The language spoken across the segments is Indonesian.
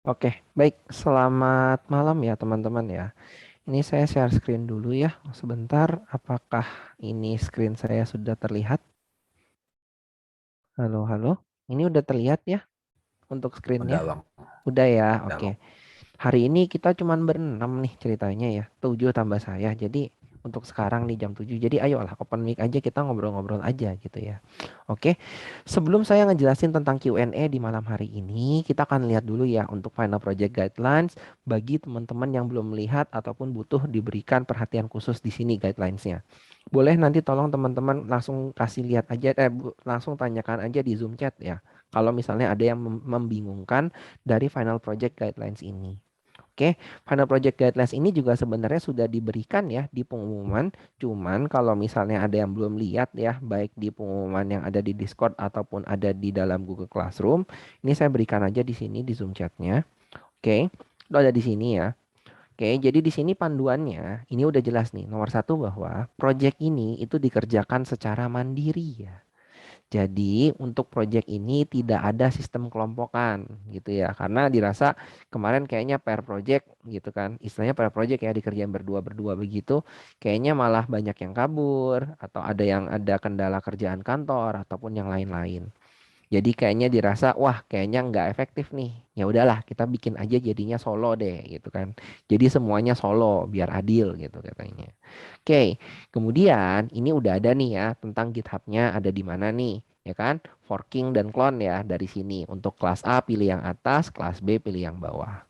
Oke, baik. Selamat malam ya teman-teman ya. Ini saya share screen dulu ya. Sebentar, apakah ini screen saya sudah terlihat? Halo, halo. Ini udah terlihat ya untuk screennya? Udah bang, Udah ya, udah oke. bang. Hari ini kita cuman berenam nih ceritanya ya. 7 tambah saya. Jadi untuk sekarang nih jam 7. Jadi ayolah open mic aja kita ngobrol-ngobrol aja gitu ya. Oke. Sebelum saya ngejelasin tentang Q&A di malam hari ini, kita akan lihat dulu ya untuk final project guidelines bagi teman-teman yang belum melihat ataupun butuh diberikan perhatian khusus di sini guidelines-nya. Boleh nanti tolong teman-teman langsung kasih lihat aja langsung tanyakan aja di Zoom chat ya. Kalau misalnya ada yang membingungkan dari final project guidelines ini. Oke, final project guidelines ini juga sebenarnya sudah diberikan ya di pengumuman. Cuman kalau misalnya ada yang belum lihat ya, baik di pengumuman yang ada di Discord ataupun ada di dalam Google Classroom, ini saya berikan aja di sini di Zoom chatnya. Oke, itu ada di sini ya. Oke, jadi di sini panduannya, ini udah jelas nih. Nomor satu bahwa project ini itu dikerjakan secara mandiri ya. Jadi untuk proyek ini tidak ada sistem kelompokan gitu ya. Karena dirasa kemarin kayaknya pair project gitu kan. Istilahnya pair project ya dikerjain berdua-berdua begitu. Kayaknya malah banyak yang kabur atau ada yang ada kendala kerjaan kantor ataupun yang lain-lain. Jadi kayaknya dirasa wah kayaknya nggak efektif nih. Ya udahlah kita bikin aja jadinya solo deh gitu kan. Jadi semuanya solo biar adil gitu katanya. Oke, kemudian ini udah ada nih ya tentang GitHub-nya ada di mana nih ya kan? Forking dan clone ya dari sini. Untuk kelas A pilih yang atas, kelas B pilih yang bawah.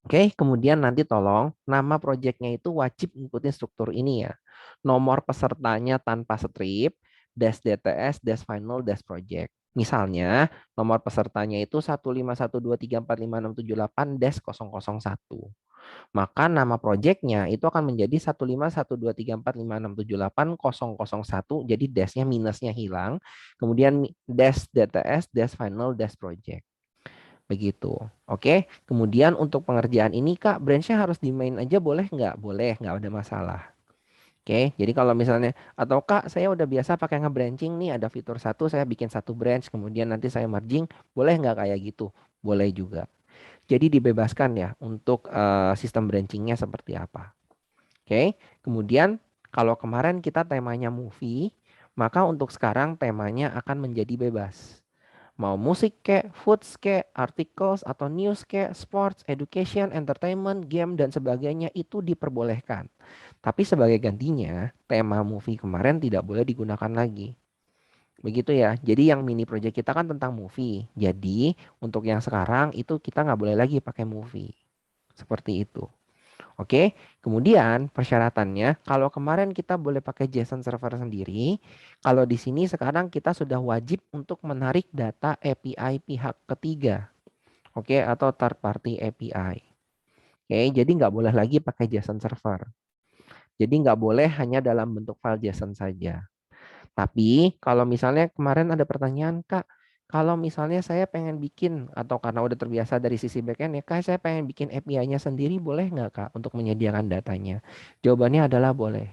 Oke, kemudian nanti tolong nama proyeknya itu wajib ngikutin struktur ini ya. Nomor pesertanya tanpa strip, dash DTS, dash final, dash project. Misalnya, nomor pesertanya itu 151234567 dash 001. Maka nama proyeknya itu akan menjadi 1512345678001. Jadi dash-nya minusnya hilang. Kemudian dash DTS, dash final, dash project. Begitu. Oke. Kemudian untuk pengerjaan ini Kak, branch-nya harus di main aja boleh nggak? Boleh, nggak ada masalah. Oke, jadi kalau misalnya, atau Kak, saya udah biasa pakai nge-branching nih, ada fitur satu, saya bikin satu branch, kemudian nanti saya merging, boleh nggak kayak gitu? Boleh juga. Jadi dibebaskan ya untuk sistem branchingnya seperti apa. Oke, kemudian kalau kemarin kita temanya movie, maka untuk sekarang temanya akan menjadi bebas. Mau musik kek, foods kek, articles atau news kek, sports, education, entertainment, game dan sebagainya itu diperbolehkan. Tapi sebagai gantinya, tema movie kemarin tidak boleh digunakan lagi. Begitu ya. Jadi yang mini project kita kan tentang movie. Jadi untuk yang sekarang itu kita nggak boleh lagi pakai movie. Seperti itu. Oke, kemudian persyaratannya, kalau kemarin kita boleh pakai JSON server sendiri, kalau di sini sekarang kita sudah wajib untuk menarik data API pihak ketiga, oke, atau third party API. Oke, jadi nggak boleh lagi pakai JSON server. Jadi nggak boleh hanya dalam bentuk file JSON saja. Tapi kalau misalnya kemarin ada pertanyaan, Kak, kalau misalnya saya pengen bikin atau karena udah terbiasa dari sisi backend ya, Kak, saya pengen bikin API-nya sendiri, boleh nggak, Kak, untuk menyediakan datanya? Jawabannya adalah boleh.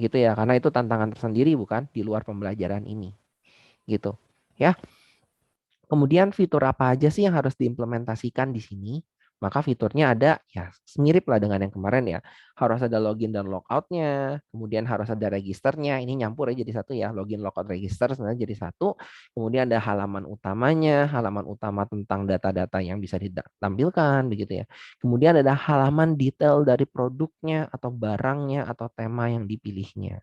Gitu ya, karena itu tantangan tersendiri bukan di luar pembelajaran ini. Gitu. Ya. Kemudian fitur apa aja sih yang harus diimplementasikan di sini? Maka fiturnya ada ya mirip lah dengan yang kemarin ya. Harus ada login dan logoutnya, kemudian harus ada registernya. Ini nyampur ya jadi satu ya, login, logout, register sebenarnya jadi satu. Kemudian ada halaman utamanya, halaman utama tentang data-data yang bisa ditampilkan begitu ya. Kemudian ada halaman detail dari produknya atau barangnya atau tema yang dipilihnya.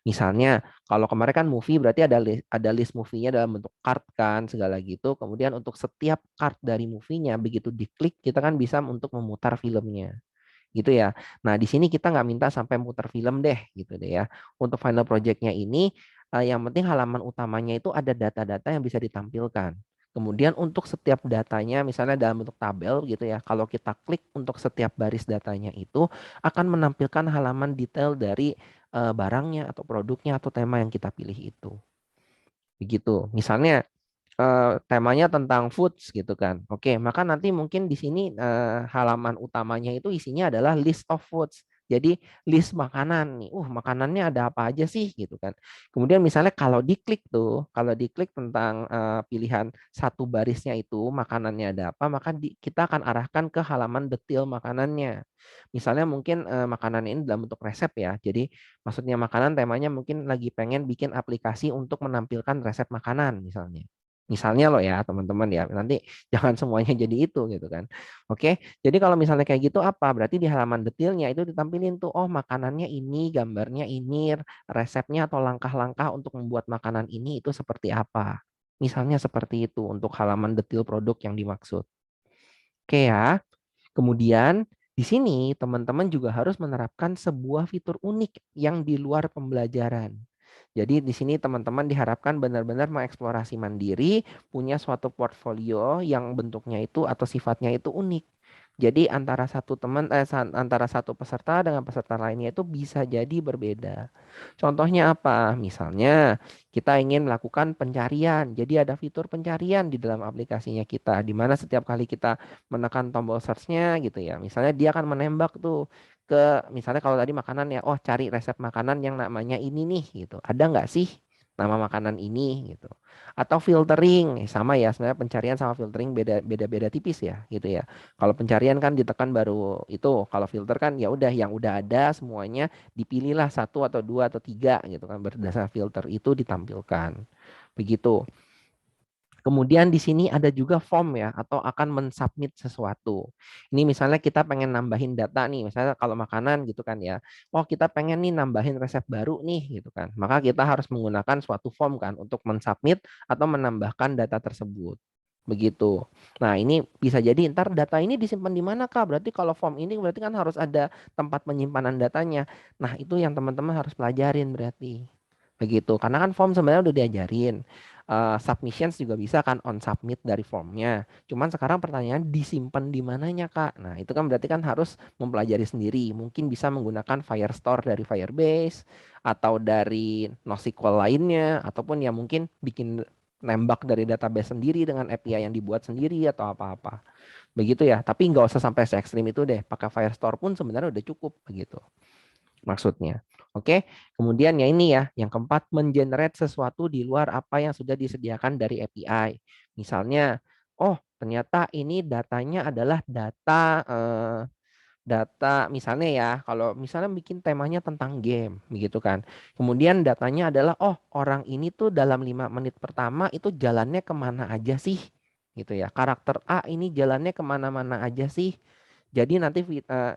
Misalnya, kalau kemarin kan movie berarti ada list movie-nya dalam bentuk card kan segala gitu. Kemudian untuk setiap card dari movie-nya begitu diklik kita kan bisa untuk memutar filmnya. Gitu ya. Nah, di sini kita nggak minta sampai muter film deh gitu deh ya. Untuk final project-nya ini yang penting halaman utamanya itu ada data-data yang bisa ditampilkan. Kemudian untuk setiap datanya misalnya dalam bentuk tabel gitu ya. Kalau kita klik untuk setiap baris datanya itu akan menampilkan halaman detail dari barangnya atau produknya atau tema yang kita pilih itu. Begitu. Misalnya temanya tentang foods gitu kan. Oke, maka nanti mungkin di sini halaman utamanya itu isinya adalah list of foods. Jadi list makanan nih, makanannya ada apa aja sih gitu kan. Kemudian misalnya kalau diklik tentang pilihan satu barisnya itu makanannya ada apa, maka kita akan arahkan ke halaman detail makanannya. Misalnya mungkin makanan ini dalam bentuk resep ya. Jadi maksudnya makanan temanya mungkin lagi pengen bikin aplikasi untuk menampilkan resep makanan misalnya. Misalnya loh ya teman-teman ya, nanti jangan semuanya jadi itu gitu kan. Oke, jadi kalau misalnya kayak gitu apa? Berarti di halaman detailnya itu ditampilin tuh, oh makanannya ini, gambarnya ini, resepnya atau langkah-langkah untuk membuat makanan ini itu seperti apa. Misalnya seperti itu untuk halaman detail produk yang dimaksud. Oke ya. Kemudian di sini teman-teman juga harus menerapkan sebuah fitur unik yang di luar pembelajaran. Jadi di sini teman-teman diharapkan benar-benar mengeksplorasi mandiri, punya suatu portfolio yang bentuknya itu atau sifatnya itu unik. Jadi antara satu peserta dengan peserta lainnya itu bisa jadi berbeda. Contohnya apa? Misalnya kita ingin melakukan pencarian. Jadi ada fitur pencarian di dalam aplikasinya kita, di mana setiap kali kita menekan tombol search-nya gitu ya. Misalnya dia akan menembak tuh misalnya kalau tadi makanan ya, oh cari resep makanan yang namanya ini nih gitu. Ada nggak sih nama makanan ini gitu. Atau filtering, sama ya sebenarnya pencarian sama filtering beda tipis ya gitu ya. Kalau pencarian kan ditekan baru itu, kalau filter kan ya udah yang udah ada semuanya dipilihlah satu atau dua atau tiga gitu kan berdasar filter itu ditampilkan. Begitu. Kemudian di sini ada juga form ya atau akan mensubmit sesuatu. Ini misalnya kita pengen nambahin data nih, misalnya kalau makanan gitu kan ya. Oh, kita pengen nih nambahin resep baru nih gitu kan. Maka kita harus menggunakan suatu form kan untuk mensubmit atau menambahkan data tersebut. Begitu. Nah, ini bisa jadi ntar data ini disimpan di mana Kak? Berarti kalau form ini berarti kan harus ada tempat penyimpanan datanya. Nah, itu yang teman-teman harus pelajarin berarti. Begitu. Karena kan form sebenarnya udah diajarin. Submissions juga bisa kan on submit dari formnya. Cuman sekarang pertanyaan disimpan di mananya Kak? Nah itu kan berarti kan harus mempelajari sendiri. Mungkin bisa menggunakan Firestore dari Firebase atau dari NoSQL lainnya. Ataupun ya mungkin bikin nembak dari database sendiri dengan API yang dibuat sendiri atau apa-apa. Begitu ya. Tapi nggak usah sampai se ekstrim itu deh. Pakai Firestore pun sebenarnya udah cukup begitu maksudnya. Oke, kemudian ya ini ya, yang keempat mengenerate sesuatu di luar apa yang sudah disediakan dari API. Misalnya, oh ternyata ini datanya adalah data misalnya ya, kalau misalnya bikin temanya tentang game, begitu kan. Kemudian datanya adalah, oh orang ini tuh dalam 5 menit pertama itu jalannya kemana aja sih, gitu ya. Karakter A ini jalannya kemana-mana aja sih. Jadi nanti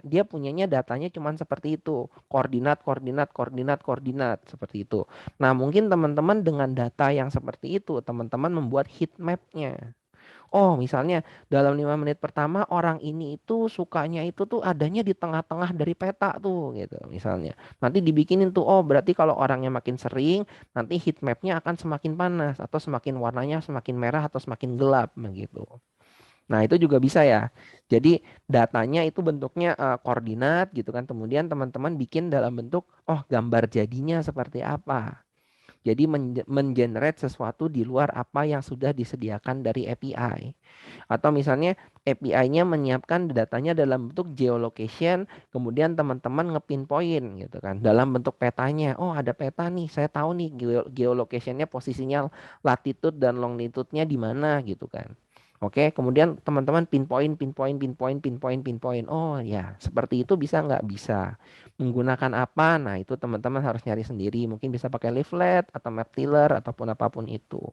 dia punyanya datanya cuma seperti itu, koordinat, koordinat, koordinat, koordinat seperti itu. Nah mungkin teman-teman dengan data yang seperti itu, teman-teman membuat heat map-nya. Oh, misalnya dalam 5 menit pertama orang ini itu sukanya itu tuh adanya di tengah-tengah dari peta tuh gitu misalnya. Nanti dibikinin tuh, oh berarti kalau orangnya makin sering, nanti heat map-nya akan semakin panas atau semakin warnanya semakin merah atau semakin gelap begitu. Nah, itu juga bisa ya. Jadi datanya itu bentuknya koordinat gitu kan. Kemudian teman-teman bikin dalam bentuk oh gambar jadinya seperti apa. Jadi mengenerate sesuatu di luar apa yang sudah disediakan dari API. Atau misalnya API-nya menyiapkan datanya dalam bentuk geolocation, kemudian teman-teman ngepinpoint gitu kan. Dalam bentuk petanya. Oh, ada peta nih, saya tahu nih geolocation-nya posisinya latitude dan longitude-nya di mana gitu kan. Oke, kemudian teman-teman pinpoint, pinpoint, pinpoint, pinpoint, pinpoint. Oh ya, seperti itu bisa nggak? Bisa. Menggunakan apa? Nah, itu teman-teman harus nyari sendiri. Mungkin bisa pakai leaflet atau map tiller ataupun apapun itu.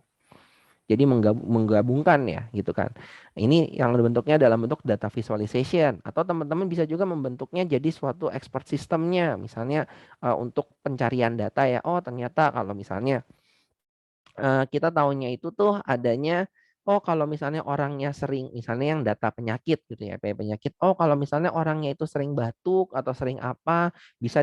Jadi menggabungkan ya gitu kan. Ini yang bentuknya dalam bentuk data visualization atau teman-teman bisa juga membentuknya jadi suatu expert systemnya. Misalnya untuk pencarian data ya. Oh, ternyata kalau misalnya kita tahunya itu tuh adanya oh kalau misalnya orangnya sering misalnya yang data penyakit gitu ya penyakit oh kalau misalnya orangnya itu sering batuk atau sering apa bisa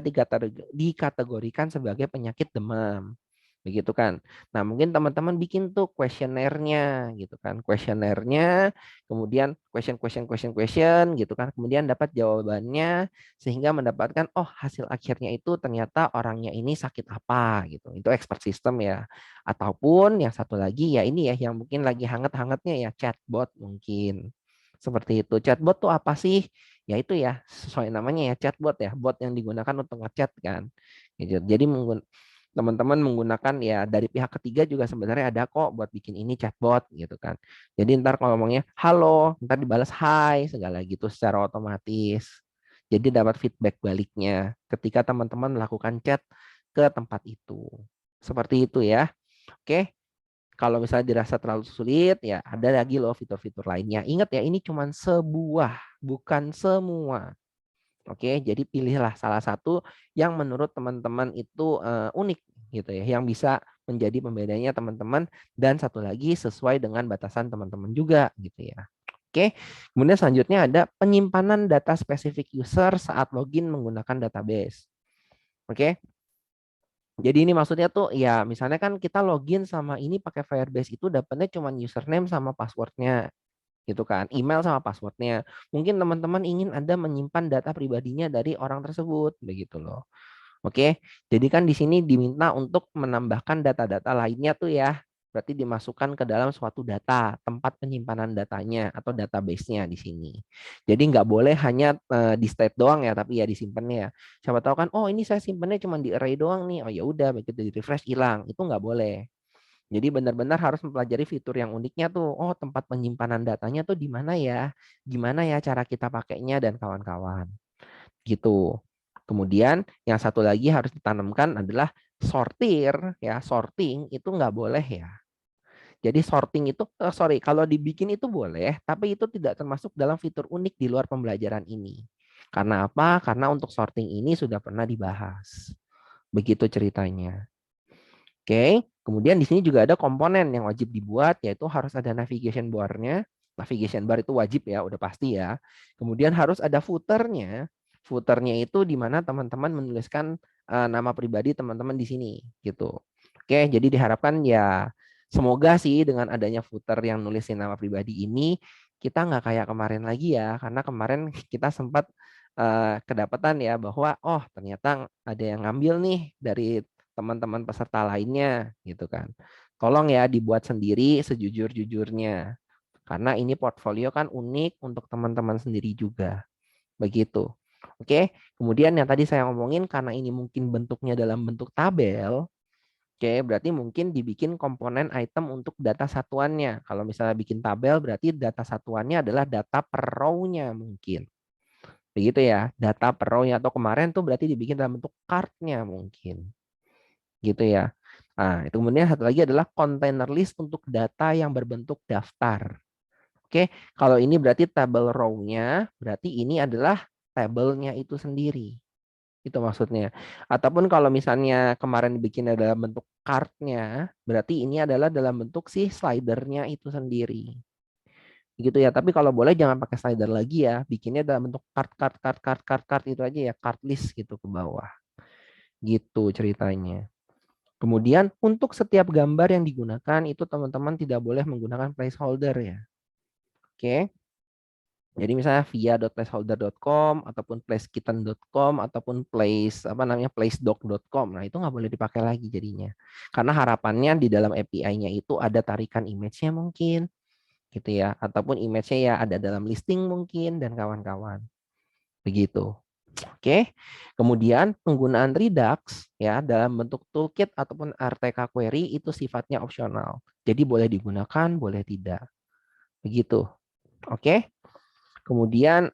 dikategorikan sebagai penyakit demam begitu kan. Nah, mungkin teman-teman bikin tuh kuesionernya gitu kan. Kuesionernya, kemudian question gitu kan. Kemudian dapat jawabannya sehingga mendapatkan oh hasil akhirnya itu ternyata orangnya ini sakit apa gitu. Itu expert system ya. Ataupun yang satu lagi ya ini ya yang mungkin lagi hangat-hangatnya ya chatbot mungkin. Seperti itu. Chatbot tuh apa sih? ya itu ya sesuai namanya ya chatbot ya, bot yang digunakan untuk ngechat kan. Gitu. Jadi teman-teman menggunakan ya dari pihak ketiga juga sebenarnya ada kok buat bikin ini chatbot gitu kan. Jadi ntar kalau ngomongnya halo, ntar dibalas hai segala gitu secara otomatis. Jadi dapat feedback baliknya ketika teman-teman melakukan chat ke tempat itu. Seperti itu ya. Oke. Kalau misalnya dirasa terlalu sulit, ya ada lagi loh fitur-fitur lainnya. Ingat ya, ini cuma sebuah, bukan semua. Oke, jadi pilihlah salah satu yang menurut teman-teman itu unik gitu ya, yang bisa menjadi pembedanya teman-teman dan satu lagi sesuai dengan batasan teman-teman juga gitu ya. Oke, kemudian selanjutnya ada penyimpanan data spesifik user saat login menggunakan database. Oke, jadi ini maksudnya tuh ya misalnya kan kita login sama ini pakai Firebase itu dapatnya cuma username sama passwordnya gitu kan, email sama passwordnya. Mungkin teman-teman ingin Anda menyimpan data pribadinya dari orang tersebut, begitu loh. Oke, jadi kan di sini diminta untuk menambahkan data-data lainnya tuh ya. Berarti dimasukkan ke dalam suatu data, tempat penyimpanan datanya atau database-nya di sini. Jadi nggak boleh hanya di state doang ya, tapi ya disimpannya. Siapa tahu kan, oh ini saya simpannya cuma di array doang nih. Oh ya udah, begitu di refresh hilang. Itu nggak boleh. Jadi benar-benar harus mempelajari fitur yang uniknya tuh. Oh, tempat penyimpanan datanya tuh di mana ya? Gimana ya cara kita pakainya dan kawan-kawan. Gitu. Kemudian yang satu lagi harus ditanamkan adalah sortir ya. Sorting itu nggak boleh ya. Jadi sorting itu sorry kalau dibikin itu boleh, tapi itu tidak termasuk dalam fitur unik di luar pembelajaran ini. Karena apa? Karena untuk sorting ini sudah pernah dibahas. Begitu ceritanya. Oke, kemudian di sini juga ada komponen yang wajib dibuat, yaitu harus ada navigation bar-nya. Navigation bar itu wajib ya, udah pasti ya. Kemudian harus ada footer-nya. Footer-nya itu di mana teman-teman menuliskan nama pribadi teman-teman di sini, gitu. Oke, jadi diharapkan ya semoga sih dengan adanya footer yang nulisin nama pribadi ini, kita nggak kayak kemarin lagi ya, karena kemarin kita sempat kedapatan ya bahwa oh ternyata ada yang ngambil nih dari teman-teman peserta lainnya gitu kan. Tolong ya dibuat sendiri sejujur-jujurnya. Karena ini portfolio kan unik untuk teman-teman sendiri juga. Begitu. Oke, kemudian yang tadi saya ngomongin karena ini mungkin bentuknya dalam bentuk tabel, oke, berarti mungkin dibikin komponen item untuk data satuannya. Kalau misalnya bikin tabel berarti data satuannya adalah data per row-nya mungkin. Begitu ya, data per row-nya atau kemarin tuh berarti dibikin dalam bentuk card-nya mungkin. Gitu ya. Nah, itu kemudian satu lagi adalah container list untuk data yang berbentuk daftar. Oke, kalau ini berarti tabel row-nya, berarti ini adalah tabelnya itu sendiri. Itu maksudnya. Ataupun kalau misalnya kemarin bikinnya dalam bentuk card-nya, berarti ini adalah dalam bentuk si slider-nya itu sendiri. Gitu ya. Tapi kalau boleh jangan pakai slider lagi ya. Bikinnya dalam bentuk card itu aja ya, card list gitu ke bawah. Gitu ceritanya. Kemudian untuk setiap gambar yang digunakan itu teman-teman tidak boleh menggunakan placeholder ya. Oke. Jadi misalnya via.placeholder.com ataupun placekitten.com ataupun placedoc.com. Nah, itu nggak boleh dipakai lagi jadinya. Karena harapannya di dalam API-nya itu ada tarikan image-nya mungkin gitu ya, ataupun image-nya ya ada dalam listing mungkin dan kawan-kawan. Begitu. Oke, kemudian penggunaan Redux ya dalam bentuk toolkit ataupun RTK query itu sifatnya opsional. Jadi boleh digunakan, boleh tidak. Begitu. Oke. Kemudian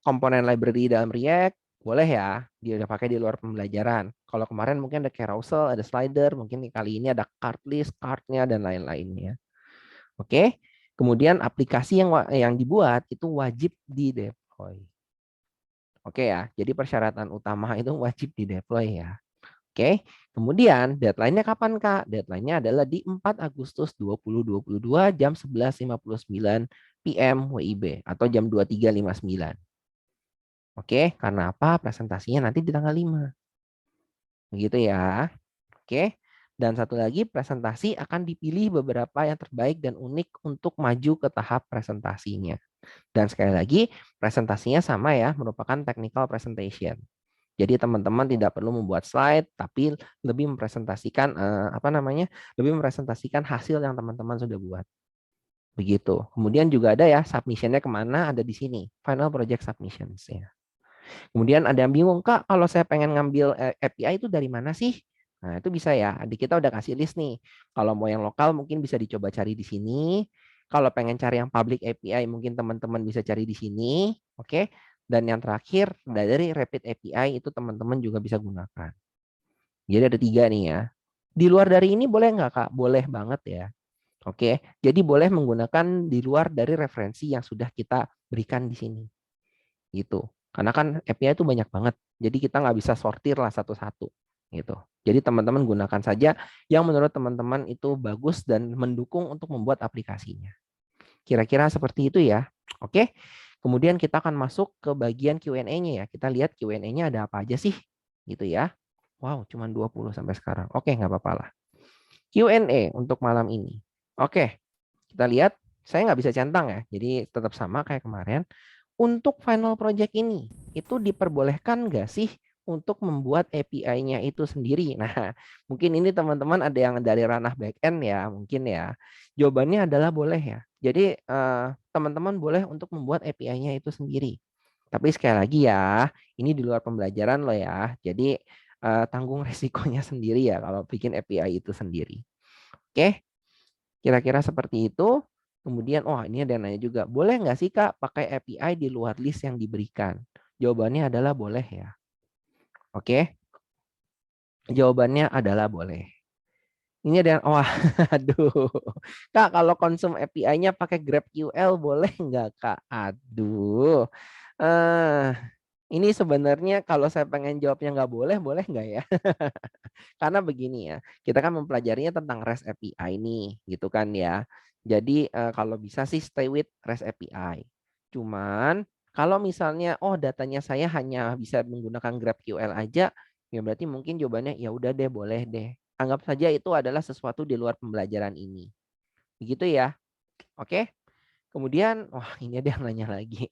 komponen library dalam React boleh ya, dia udah pakai di luar pembelajaran. Kalau kemarin mungkin ada carousel, ada slider, mungkin kali ini ada card list, card-nya dan lain-lainnya. Oke. Kemudian aplikasi yang dibuat itu wajib di deploy. Oke ya, jadi persyaratan utama itu wajib di deploy ya. Oke, kemudian deadline-nya kapan Kak? Deadline-nya adalah di 4 Agustus 2022 jam 11.59 PM WIB atau jam 23.59. Oke, karena apa? Presentasinya nanti di tanggal 5. Begitu ya. Oke. Dan satu lagi, presentasi akan dipilih beberapa yang terbaik dan unik untuk maju ke tahap presentasinya. Dan sekali lagi, presentasinya sama ya, merupakan technical presentation. Jadi teman-teman tidak perlu membuat slide, tapi lebih mempresentasikan lebih mempresentasikan hasil yang teman-teman sudah buat. Begitu. Kemudian juga ada ya submission-nya kemana, ada di sini. Final Project Submissions ya. Kemudian ada yang bingung, Kak, kalau saya pengen ngambil API itu dari mana sih? Nah, itu bisa ya. Adik kita udah kasih list nih. Kalau mau yang lokal mungkin bisa dicoba cari di sini. Kalau pengen cari yang public API mungkin teman-teman bisa cari di sini. Oke. Dan yang terakhir dari Rapid API itu teman-teman juga bisa gunakan. Jadi ada 3 nih ya. Di luar dari ini boleh nggak, Kak? Boleh banget ya. Oke. Jadi boleh menggunakan di luar dari referensi yang sudah kita berikan di sini. Gitu. Karena kan API itu banyak banget. Jadi kita nggak bisa sortir lah satu-satu. Gitu. Jadi teman-teman gunakan saja yang menurut teman-teman itu bagus dan mendukung untuk membuat aplikasinya. Kira-kira seperti itu ya. Oke. Kemudian kita akan masuk ke bagian Q&A-nya ya. Kita lihat Q&A-nya ada apa aja sih. Gitu ya. Wow, cuma 20 sampai sekarang. Oke, nggak apa-apa lah. Q&A untuk malam ini. Oke, kita lihat. Saya nggak bisa centang ya. Jadi tetap sama kayak kemarin. Untuk final project ini, itu diperbolehkan nggak sih untuk membuat API-nya itu sendiri? Nah, mungkin ini teman-teman ada yang dari ranah back-end ya, mungkin ya. Jawabannya adalah boleh ya. Jadi, teman-teman boleh untuk membuat API-nya itu sendiri. Tapi sekali lagi ya, ini di luar pembelajaran loh ya. Jadi, tanggung resikonya sendiri ya kalau bikin API itu sendiri. Oke, kira-kira seperti itu. Kemudian, oh ini ada yang nanya juga, boleh nggak sih Kak pakai API di luar list yang diberikan? Jawabannya adalah boleh ya. Oke, jawabannya adalah boleh. Ini ada yang, wah, aduh. Kak, kalau konsum API-nya pakai GraphQL boleh nggak Kak? Aduh. Eh, ini sebenarnya kalau saya pengen jawabnya nggak boleh, boleh nggak ya? Karena begini ya, kita kan mempelajarinya tentang REST API nih, gitu kan ya. Jadi kalau bisa sih stay with REST API. Cuman kalau misalnya oh datanya saya hanya bisa menggunakan GraphQL aja, ya berarti mungkin jawabannya ya udah deh boleh deh. Anggap saja itu adalah sesuatu di luar pembelajaran ini. Begitu ya. Oke? Kemudian, wah ini ada yang nanya lagi.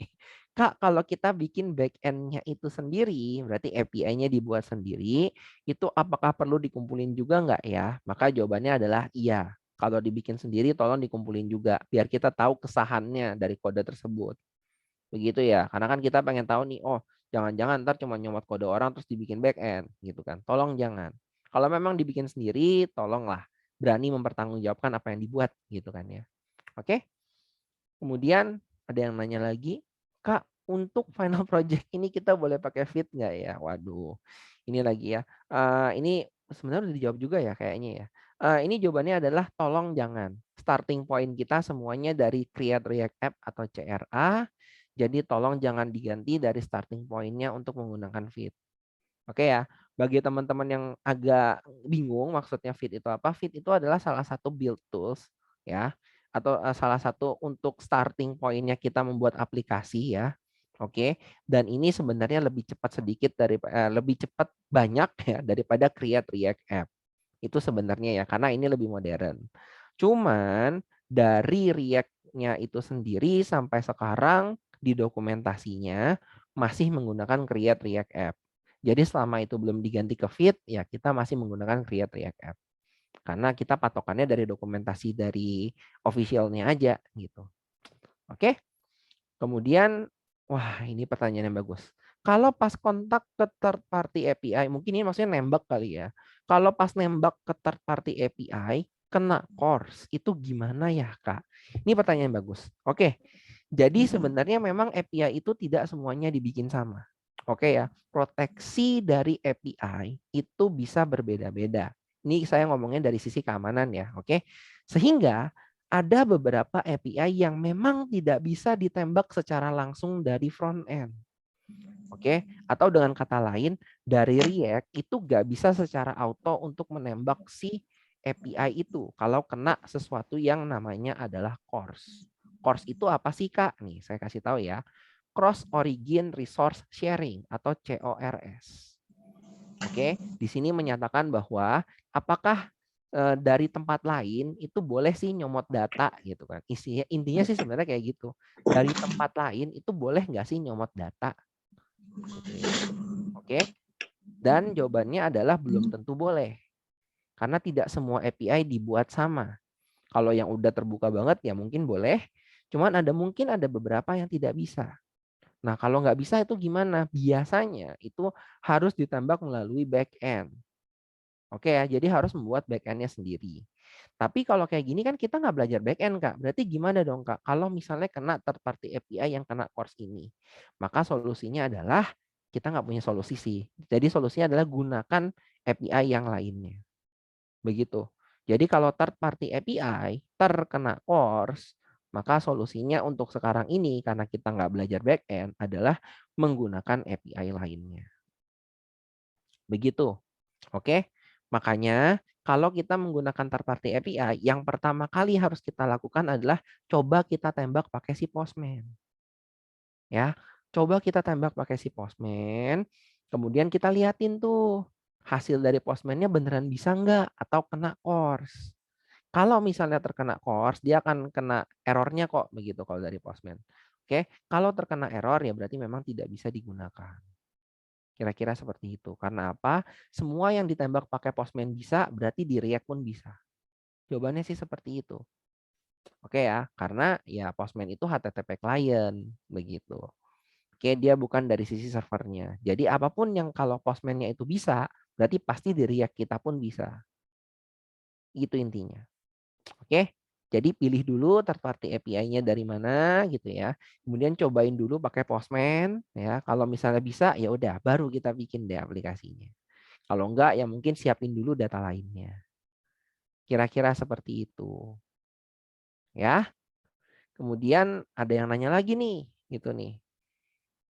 Kak, kalau kita bikin back-end-nya itu sendiri, berarti API-nya dibuat sendiri, itu apakah perlu dikumpulin juga nggak ya? Maka jawabannya adalah iya. Kalau dibikin sendiri, tolong dikumpulin juga, biar kita tahu kesahannya dari kode tersebut. Begitu ya, karena kan kita pengen tahu nih, oh jangan-jangan ntar cuma nyomot kode orang terus dibikin back-end, gitu kan. Tolong jangan. Kalau memang dibikin sendiri, tolonglah berani mempertanggungjawabkan apa yang dibuat, gitu kan ya. Oke? Kemudian ada yang nanya lagi, Kak, untuk final project ini kita boleh pakai Fit nggak ya? Waduh, ini lagi ya. Ini sebenarnya udah dijawab juga ya kayaknya ya. Ini jawabannya adalah tolong jangan. Starting point kita semuanya dari Create React App atau CRA. Jadi tolong jangan diganti dari starting point-nya untuk menggunakan Fit. Oke ya. Bagi teman-teman yang agak bingung maksudnya Fit itu apa? Fit itu adalah salah satu build tools ya atau salah satu untuk starting point-nya kita membuat aplikasi ya. Oke. Dan ini sebenarnya lebih cepat sedikit dari lebih cepat banyak ya daripada Create React App. Itu sebenarnya ya karena ini lebih modern. Cuman dari React-nya itu sendiri sampai sekarang di dokumentasinya masih menggunakan Create React App. Jadi selama itu belum diganti ke Fit, ya kita masih menggunakan Create React App. Karena kita patokannya dari dokumentasi dari official-nya aja gitu. Oke. Kemudian, wah ini pertanyaan yang bagus. Kalau pas kontak ke third party API, mungkin ini maksudnya nembak kali ya. Kalau pas nembak ke third party API, kena course, itu gimana ya Kak? Ini pertanyaan yang bagus. Oke, jadi sebenarnya memang API itu tidak semuanya dibikin sama. Oke ya, proteksi dari API itu bisa berbeda-beda. Ini saya ngomongnya dari sisi keamanan ya, oke? Sehingga ada beberapa API yang memang tidak bisa ditembak secara langsung dari front end. Oke, atau dengan kata lain dari React itu nggak bisa secara auto untuk menembak si API itu kalau kena sesuatu yang namanya adalah CORS. CORS itu apa sih Kak? Nih saya kasih tahu ya. Cross Origin Resource Sharing atau CORS. Oke, di sini menyatakan bahwa apakah dari tempat lain itu boleh sih nyomot data gitu kan. Intinya sih sebenarnya kayak gitu. Dari tempat lain itu boleh nggak sih nyomot data? Gitu ya. Oke. Dan jawabannya adalah belum tentu boleh. Karena tidak semua API dibuat sama. Kalau yang udah terbuka banget ya mungkin boleh. Cuman mungkin ada beberapa yang tidak bisa. Nah, kalau nggak bisa itu gimana? Biasanya itu harus ditembak melalui back end. Oke ya, jadi harus membuat back end-nya sendiri. Tapi kalau kayak gini kan kita nggak belajar back end, Kak. Berarti gimana dong, Kak? Kalau misalnya kena third party API yang kena course ini. Maka solusinya adalah kita nggak punya solusi sih. Jadi solusinya adalah gunakan API yang lainnya. Begitu. Jadi kalau third party API terkena course, maka solusinya untuk sekarang ini karena kita nggak belajar back end adalah menggunakan API lainnya. Begitu. Oke. Makanya kalau kita menggunakan third party API, yang pertama kali harus kita lakukan adalah coba kita tembak pakai si Postman. Ya, coba kita tembak pakai si Postman. Kemudian kita liatin tuh hasil dari Postman-nya beneran bisa nggak atau kena course. Kalau misalnya terkena course, dia akan kena errornya kok begitu kalau dari Postman. Oke, kalau terkena error ya berarti memang tidak bisa digunakan. Kira-kira seperti itu. Karena apa? Semua yang ditembak pakai Postman bisa, berarti di React pun bisa. Jawabannya sih seperti itu. Oke ya, karena ya Postman itu HTTP client begitu. Oke, dia bukan dari sisi servernya. Jadi apapun yang kalau Postman-nya itu bisa, berarti pasti di React kita pun bisa. Itu intinya. Oke. Jadi pilih dulu third party API-nya dari mana gitu ya. Kemudian cobain dulu pakai Postman ya. Kalau misalnya bisa ya udah baru kita bikin deh aplikasinya. Kalau enggak ya mungkin siapin dulu data lainnya. Kira-kira seperti itu. Ya. Kemudian ada yang nanya lagi nih, gitu nih.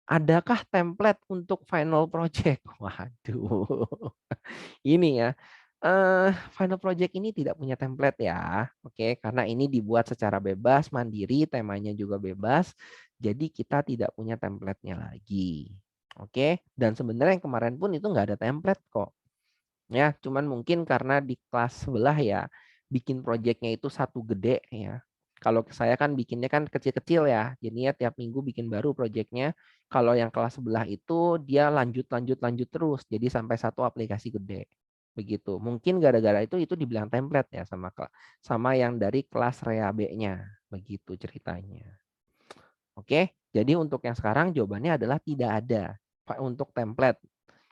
Adakah template untuk final project? Waduh. Ini ya. Final project ini tidak punya template ya. Oke, karena ini dibuat secara bebas, mandiri, temanya juga bebas. Jadi kita tidak punya template-nya lagi. Oke, dan sebenarnya yang kemarin pun itu nggak ada template kok. Ya, cuman mungkin karena di kelas sebelah ya bikin projectnya itu satu gede ya. Kalau saya kan bikinnya kan kecil-kecil ya. Jadinya tiap minggu bikin baru projectnya. Kalau yang kelas sebelah itu dia lanjut terus. Jadi sampai satu aplikasi gede. Begitu. Mungkin gara-gara itu dibilang template ya sama yang dari kelas Rea B-nya. Begitu ceritanya. Oke. Jadi untuk yang sekarang jawabannya adalah tidak ada untuk template.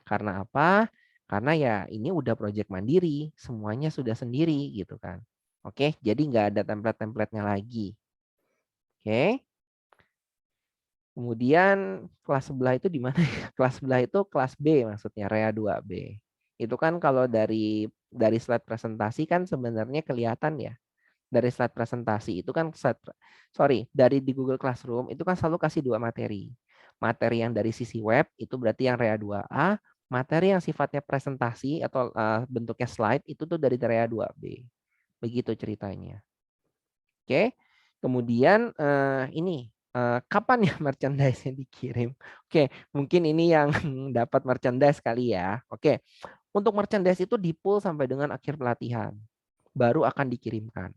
Karena apa? Karena ya ini udah project mandiri, semuanya sudah sendiri gitu kan. Oke, jadi nggak ada template-templatenya lagi. Oke. Kemudian kelas sebelah itu di mana ya? Kelas sebelah itu kelas B maksudnya, Rea 2B. Itu kan kalau dari slide presentasi kan sebenarnya kelihatan ya. Dari slide presentasi itu kan dari di Google Classroom itu kan selalu kasih dua materi. Materi yang dari sisi web itu berarti yang Rea 2A, materi yang sifatnya presentasi atau bentuknya slide itu tuh dari Rea 2B. Begitu ceritanya. Oke. Kemudian ini kapan ya merchandise-nya dikirim? Oke, mungkin ini yang dapat merchandise kali ya. Oke. Untuk merchandise itu di-pull sampai dengan akhir pelatihan. Baru akan dikirimkan.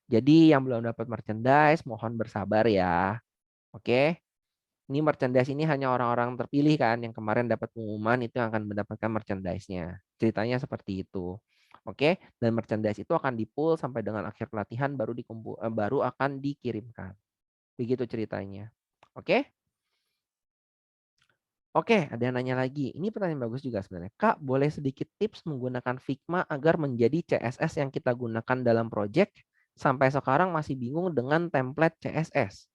Jadi yang belum dapat merchandise mohon bersabar ya. Oke. Ini merchandise ini hanya orang-orang terpilih kan yang kemarin dapat pengumuman itu yang akan mendapatkan merchandise-nya. Ceritanya seperti itu. Oke, dan merchandise itu akan di-pull sampai dengan akhir pelatihan baru akan dikirimkan. Begitu ceritanya. Oke? Oke, ada yang nanya lagi. Ini pertanyaan bagus juga sebenarnya. Kak, boleh sedikit tips menggunakan Figma agar menjadi CSS yang kita gunakan dalam project? Sampai sekarang masih bingung dengan template CSS.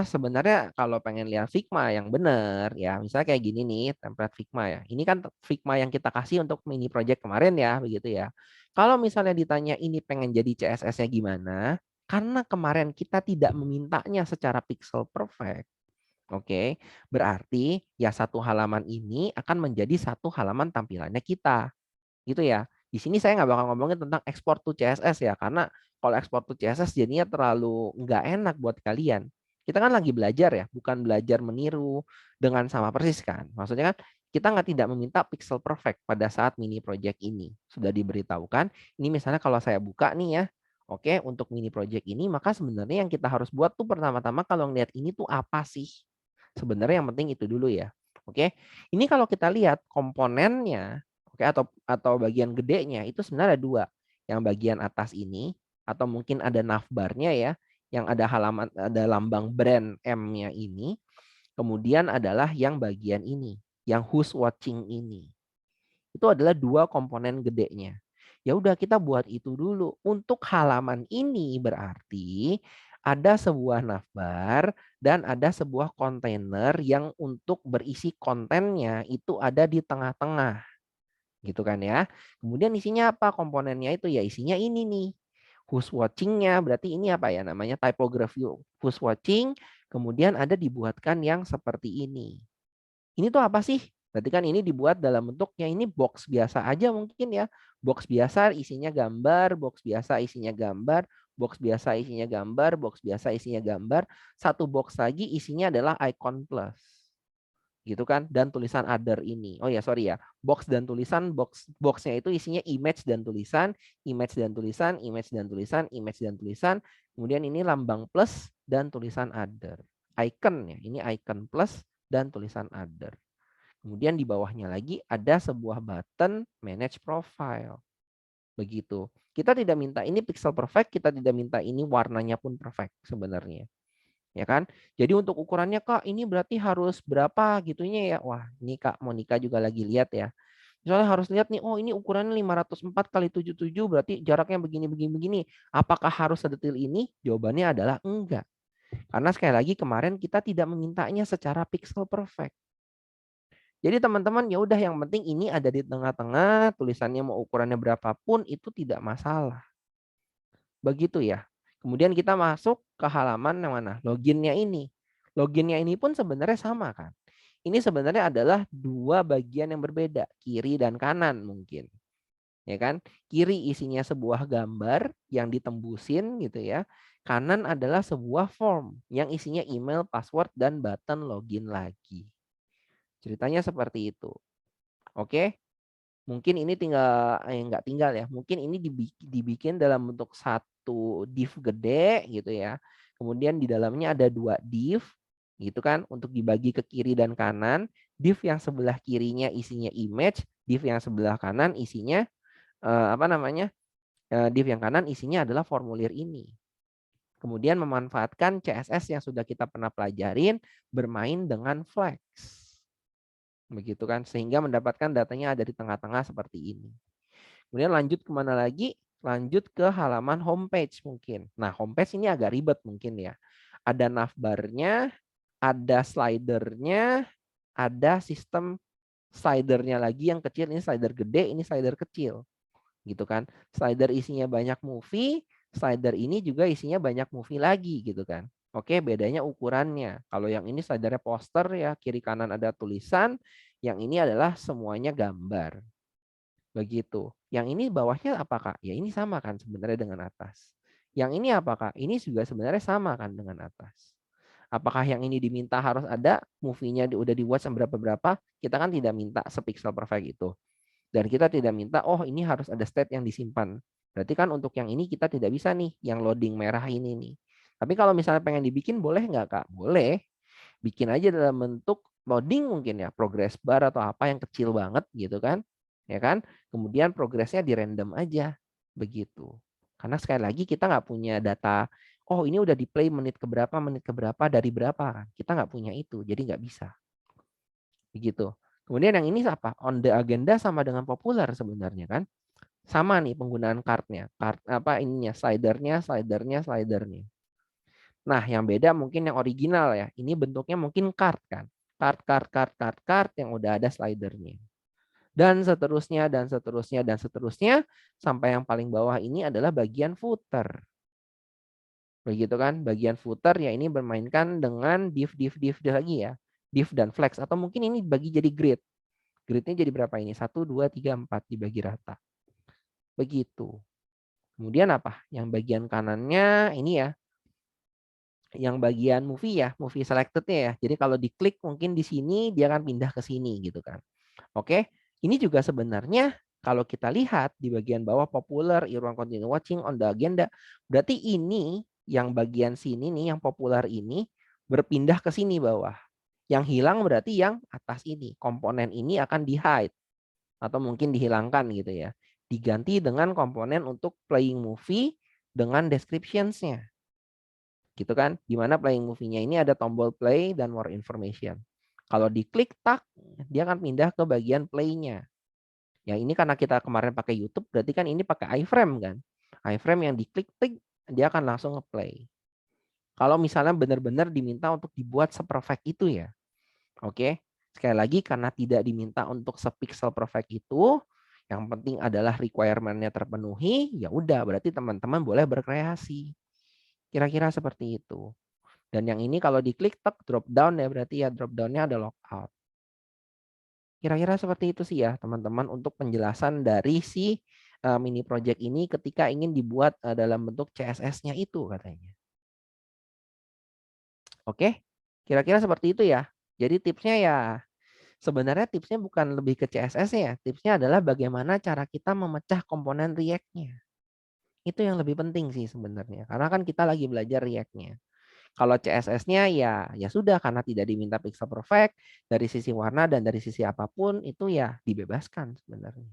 Sebenarnya kalau pengen lihat Figma yang benar ya, misalnya kayak gini nih, template Figma ya. Ini kan Figma yang kita kasih untuk mini project kemarin ya, begitu ya. Kalau misalnya ditanya ini pengen jadi CSS-nya gimana? Karena kemarin kita tidak memintanya secara pixel perfect. Oke, berarti ya satu halaman ini akan menjadi satu halaman tampilannya kita. Gitu ya. Di sini saya nggak bakal ngomongin tentang export to CSS ya, karena kalau export to CSS jadinya terlalu nggak enak buat kalian. Kita kan lagi belajar ya, bukan belajar meniru dengan sama persis kan. Maksudnya kan kita tidak meminta pixel perfect pada saat mini project ini. Sudah diberitahukan, ini misalnya kalau saya buka nih ya, oke untuk mini project ini, maka sebenarnya yang kita harus buat tuh pertama-tama kalau ngeliat ini tuh apa sih? Sebenarnya yang penting itu dulu ya. Oke, ini kalau kita lihat komponennya, oke atau bagian gedenya itu sebenarnya ada dua. Yang bagian atas ini atau mungkin ada navbarnya ya, yang ada lambang brand M-nya ini. Kemudian adalah yang bagian ini, yang who's watching ini. Itu adalah dua komponen gedenya. Ya udah kita buat itu dulu. Untuk halaman ini berarti ada sebuah navbar dan ada sebuah kontainer yang untuk berisi kontennya itu ada di tengah-tengah. Gitu kan ya. Kemudian isinya apa komponennya itu? Ya isinya ini nih. Who's watching-nya berarti ini apa ya namanya typography who's watching. Kemudian ada dibuatkan yang seperti ini. Ini tuh apa sih? Berarti kan ini dibuat dalam bentuknya ini box biasa aja mungkin ya. Box biasa isinya gambar, box biasa isinya gambar, box biasa isinya gambar, box biasa isinya gambar. Satu box lagi isinya adalah icon plus. Gitu kan, dan tulisan other ini. Oh ya, sorry ya. Box dan tulisan, boxnya itu isinya image dan tulisan, image dan tulisan, image dan tulisan, image dan tulisan. Kemudian ini lambang plus dan tulisan other. Icon ya, ini icon plus dan tulisan other. Kemudian di bawahnya lagi ada sebuah button manage profile. Begitu. Kita tidak minta ini pixel perfect, kita tidak minta ini warnanya pun perfect sebenarnya. Ya kan? Jadi untuk ukurannya Kak, ini berarti harus berapa gitunya ya. Wah, ini Kak Monica juga lagi lihat ya. Misalnya harus lihat nih, oh ini ukurannya 504 kali 77 berarti jaraknya begini begini begini. Apakah harus sedetil ini? Jawabannya adalah enggak. Karena sekali lagi kemarin kita tidak memintanya secara pixel perfect. Jadi teman-teman ya udah yang penting ini ada di tengah-tengah, tulisannya mau ukurannya berapapun itu tidak masalah. Begitu ya. Kemudian kita masuk ke halaman yang mana? Loginnya ini. Loginnya ini pun sebenarnya sama kan. Ini sebenarnya adalah dua bagian yang berbeda, kiri dan kanan mungkin. Ya kan? Kiri isinya sebuah gambar yang ditembusin gitu ya. Kanan adalah sebuah form yang isinya email, password dan button login lagi. Ceritanya seperti itu. Oke. Mungkin ini nggak tinggal ya. Mungkin ini dibikin dalam bentuk satu div gede gitu ya. Kemudian di dalamnya ada dua div gitu kan untuk dibagi ke kiri dan kanan. Div yang sebelah kirinya isinya image, div yang sebelah kanan isinya apa namanya? Div yang kanan isinya adalah formulir ini. Kemudian memanfaatkan CSS yang sudah kita pernah pelajarin bermain dengan flex. Begitu kan, sehingga mendapatkan datanya ada di tengah-tengah seperti ini. Kemudian lanjut kemana lagi? Lanjut ke halaman homepage mungkin. Nah, homepage ini agak ribet mungkin ya. Ada navbarnya, ada slidernya, ada sistem slidernya lagi yang kecil. Ini slider gede, ini slider kecil. Gitu kan. Slider isinya banyak movie, slider ini juga isinya banyak movie lagi gitu kan. Oke, bedanya ukurannya. Kalau yang ini slidernya poster ya, kiri kanan ada tulisan, yang ini adalah semuanya gambar. Begitu. Yang ini bawahnya apa Kak? Ya ini sama kan sebenarnya dengan atas. Yang ini apa Kak? Ini juga sebenarnya sama kan dengan atas. Apakah yang ini diminta harus ada movie-nya udah dibuat seberapa-berapa? Kita kan tidak minta sepixel perfect itu. Dan kita tidak minta, oh ini harus ada state yang disimpan. Berarti kan untuk yang ini kita tidak bisa nih, yang loading merah ini nih. Tapi kalau misalnya pengen dibikin, boleh nggak Kak? Boleh. Bikin aja dalam bentuk loading mungkin ya, progress bar atau apa yang kecil banget gitu kan. Ya kan? Kemudian progresnya di random aja. Begitu. Karena sekali lagi kita nggak punya data, oh ini udah di play menit keberapa, dari berapa kan. Kita nggak punya itu, jadi nggak bisa. Begitu. Kemudian yang ini apa? On the agenda sama dengan populer sebenarnya kan. Sama nih penggunaan card-nya. Card apa ininya, slidernya. Nah, yang beda mungkin yang original ya. Ini bentuknya mungkin card kan. Card yang udah ada slidernya. Dan seterusnya, dan seterusnya, dan seterusnya. Sampai yang paling bawah ini adalah bagian footer. Begitu kan. Bagian footer ya ini bermainkan dengan div lagi ya. Div dan flex. Atau mungkin ini dibagi jadi grid. Gridnya jadi berapa ini? 1, 2, 3, 4 dibagi rata. Begitu. Kemudian apa? Yang bagian kanannya ini ya. Yang bagian movie ya, movie selected-nya ya. Jadi kalau diklik mungkin di sini dia akan pindah ke sini gitu kan. Oke. Ini juga sebenarnya kalau kita lihat di bagian bawah populer, you want continue watching on the agenda. Berarti ini yang bagian sini nih, yang populer ini berpindah ke sini bawah. Yang hilang berarti yang atas ini. Komponen ini akan di-hide. Atau mungkin dihilangkan gitu ya. Diganti dengan komponen untuk playing movie dengan descriptions-nya. Gitu kan? Di mana playing movie-nya ini ada tombol play dan more information. Kalau diklik tak, dia akan pindah ke bagian play-nya. Ya ini karena kita kemarin pakai YouTube, berarti kan ini pakai iframe kan. Iframe yang diklik tik, dia akan langsung nge-play. Kalau misalnya benar-benar diminta untuk dibuat seperfect itu ya. Oke. Sekali lagi karena tidak diminta untuk sepixel perfect itu, yang penting adalah requirement-nya terpenuhi, ya udah berarti teman-teman boleh berkreasi. Kira-kira seperti itu. Dan yang ini kalau diklik tek drop down ya berarti ya drop down-nya ada logout. Kira-kira seperti itu sih ya teman-teman untuk penjelasan dari si mini project ini ketika ingin dibuat dalam bentuk CSS-nya itu katanya. Oke, kira-kira seperti itu ya. Jadi tipsnya ya sebenarnya tipsnya bukan lebih ke CSS-nya ya. Tipsnya adalah bagaimana cara kita memecah komponen React-nya. Itu yang lebih penting sih sebenarnya. Karena kan kita lagi belajar React-nya. Kalau CSS-nya ya sudah karena tidak diminta pixel perfect dari sisi warna dan dari sisi apapun itu ya dibebaskan sebenarnya.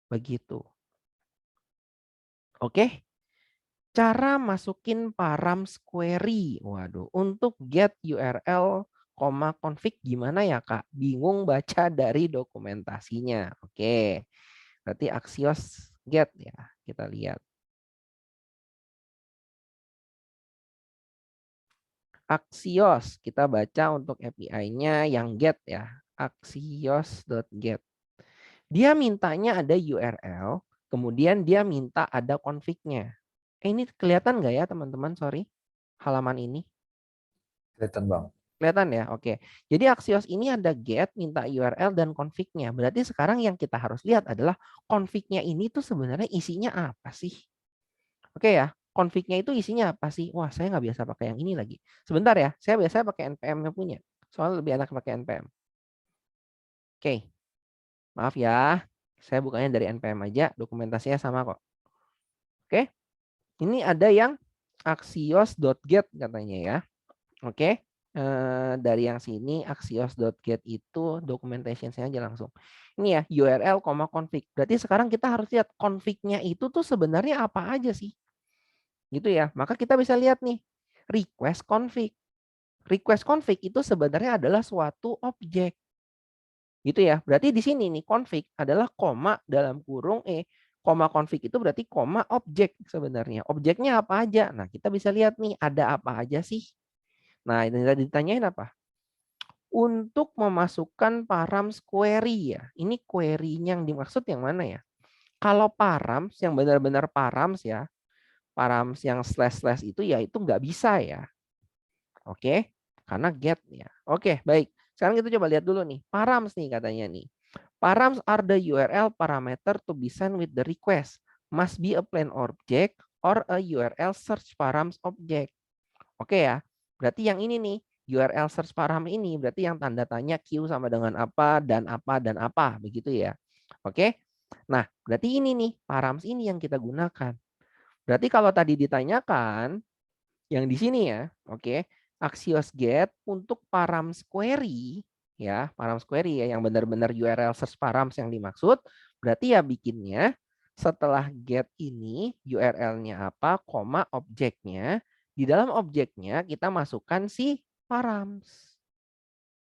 Begitu. Oke. Cara masukin params query. Waduh, untuk get URL, config gimana ya, Kak? Bingung baca dari dokumentasinya. Oke. Berarti Axios get ya. Kita lihat. Axios, kita baca untuk API-nya yang get ya. Axios.get. Dia mintanya ada URL, kemudian dia minta ada config-nya. Ini kelihatan nggak ya teman-teman? Sorry, halaman ini. Kelihatan Bang. Kelihatan ya? Oke. Jadi Axios ini ada get, minta URL, dan config-nya. Berarti sekarang yang kita harus lihat adalah config-nya ini tuh sebenarnya isinya apa sih? Oke ya, config-nya itu isinya apa sih? Wah, saya nggak biasa pakai yang ini lagi. Sebentar ya, saya biasanya pakai NPM-nya punya. Soalnya lebih enak pakai NPM. Oke, maaf ya. Saya bukanya dari NPM aja, dokumentasinya sama kok. Oke, ini ada yang axios.get katanya ya. Oke, dari yang sini axios.get itu documentation-nya aja langsung. Ini ya URL, config. Berarti sekarang kita harus lihat config-nya itu tuh sebenarnya apa aja sih? Gitu ya. Maka kita bisa lihat nih request config. Request config itu sebenarnya adalah suatu objek. Gitu ya. Berarti di sini nih config adalah koma dalam kurung koma config itu berarti koma objek sebenarnya. Objeknya apa aja? Nah, kita bisa lihat nih ada apa aja sih? Nah, ini tadi ditanyain apa? Untuk memasukkan params query ya. Ini query-nya yang dimaksud yang mana ya? Kalau params yang benar-benar params ya, params yang slash itu ya itu nggak bisa ya. Oke, karena get ya. Oke, baik. Sekarang kita coba lihat dulu nih. Params nih katanya nih. Params are the URL parameter to be sent with the request. Must be a plain object or a URL search params object. Oke ya. Berarti yang ini nih, URL search param ini berarti yang tanda tanya Q sama dengan apa dan apa dan apa, begitu ya. Oke. Nah, berarti ini nih, params ini yang kita gunakan. Berarti kalau tadi ditanyakan yang di sini ya, oke, Axios get untuk params query ya, params query ya yang benar-benar URL search params yang dimaksud, berarti ya bikinnya setelah get ini URL-nya apa, koma objeknya, di dalam objeknya kita masukkan si params.